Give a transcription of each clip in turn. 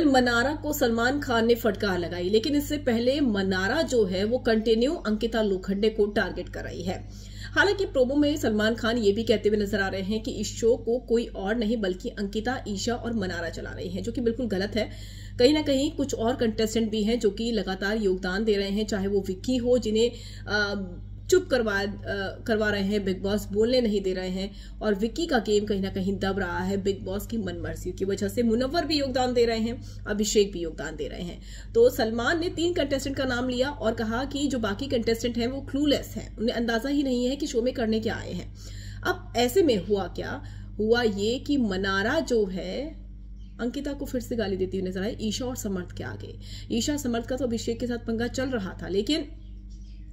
मनारा को सलमान खान ने फटकार लगाई, लेकिन इससे पहले मनारा जो है वो कंटिन्यू अंकिता लोखंडे को टारगेट कर रही है। हालांकि प्रोमो में सलमान खान ये भी कहते हुए नजर आ रहे हैं कि इस शो को कोई और नहीं बल्कि अंकिता, ईशा और मनारा चला रही हैं, जो कि बिल्कुल गलत है। कहीं ना कहीं कुछ और कंटेस्टेंट भी हैं जो कि लगातार योगदान दे रहे हैं, चाहे वो विक्की हो जिन्हें चुप करवा रहे हैं, बिग बॉस बोलने नहीं दे रहे हैं, और विक्की का गेम कहीं ना कहीं दब रहा है बिग बॉस की मनमर्जी की वजह से। मुनव्वर भी योगदान दे रहे हैं, अभिषेक भी योगदान दे रहे हैं। तो सलमान ने 3 कंटेस्टेंट का नाम लिया और कहा कि जो बाकी कंटेस्टेंट हैं वो क्लूलेस हैं, उन्हें अंदाजा ही नहीं है कि शो में करने क्या आए हैं। अब ऐसे में हुआ क्या, हुआ ये कि मनारा जो है अंकिता को फिर से गाली देती हुई नजर आई ईशा और समर्थ के आगे। ईशा समर्थ का तो अभिषेक के साथ पंगा चल रहा था, लेकिन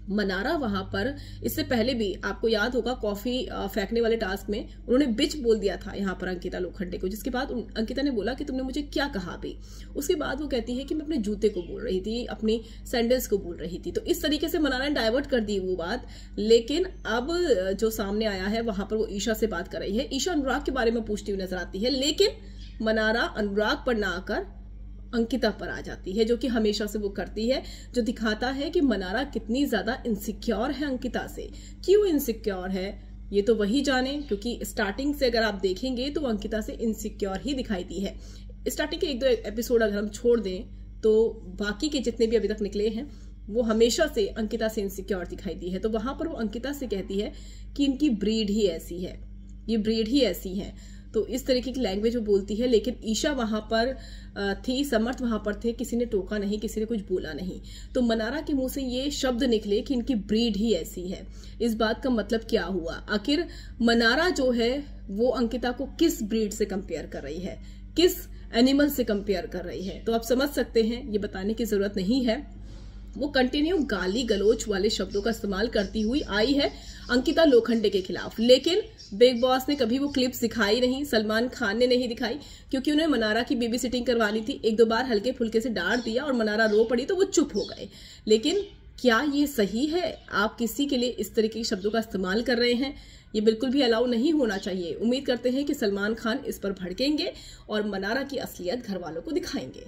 मनारा वहां पर इससे पहले भी आपको याद होगा कॉफी फेंकने वाले टास्क में उन्होंने बिच बोल दिया था यहां पर अंकिता लोखंडे को, जिसके बाद अंकिता ने बोला कि तुमने मुझे क्या कहा भी। उसके बाद वो कहती है कि मैं अपने जूते को बोल रही थी, अपनी सैंडल्स को बोल रही थी। तो इस तरीके से मनारा ने डाइवर्ट कर दी वो बात, लेकिन अब जो सामने आया है वहां पर वो ईशा से बात कर रही है। ईशा अनुराग के बारे में पूछती हुई नजर आती है, लेकिन मनारा अनुराग पर ना आकर अंकिता पर आ जाती है, जो कि हमेशा से वो करती है, जो दिखाता है कि मनारा कितनी ज्यादा इनसिक्योर है अंकिता से। क्यों इनसिक्योर है ये तो वही जाने, क्योंकि स्टार्टिंग से अगर आप देखेंगे तो अंकिता से इनसिक्योर ही दिखाई दी है। स्टार्टिंग के 1-2 एपिसोड अगर हम छोड़ दें तो बाकी के जितने भी अभी तक निकले हैं वो हमेशा से अंकिता से इनसिक्योर दिखाई दी है। तो वहां पर वो अंकिता से कहती है कि इनकी ब्रीड ही ऐसी है, ये ब्रीड ही ऐसी है। तो इस तरीके की लैंग्वेज वो बोलती है, लेकिन ईशा वहां पर थी, समर्थ वहां पर थे, किसी ने टोका नहीं, किसी ने कुछ बोला नहीं। तो मनारा के मुंह से ये शब्द निकले कि इनकी ब्रीड ही ऐसी है। इस बात का मतलब क्या हुआ, आखिर मनारा जो है वो अंकिता को किस ब्रीड से कंपेयर कर रही है, किस एनिमल से कंपेयर कर रही है। तो आप समझ सकते हैं, ये बताने की जरूरत नहीं है। वो कंटिन्यू गाली गलोच वाले शब्दों का इस्तेमाल करती हुई आई है अंकिता लोखंडे के खिलाफ, लेकिन बिग बॉस ने कभी वो क्लिप्स दिखाई नहीं, सलमान खान ने नहीं दिखाई, क्योंकि उन्हें मनारा की बेबी सिटिंग करवानी थी। 1-2 बार हल्के फुल्के से डांट दिया और मनारा रो पड़ी तो वो चुप हो गए। लेकिन क्या ये सही है? आप किसी के लिए इस तरीके के शब्दों का इस्तेमाल कर रहे हैं, ये बिल्कुल भी अलाउ नहीं होना चाहिए। उम्मीद करते हैं कि सलमान खान इस पर भड़केंगे और मनारा की असलियत घर वालों को दिखाएंगे।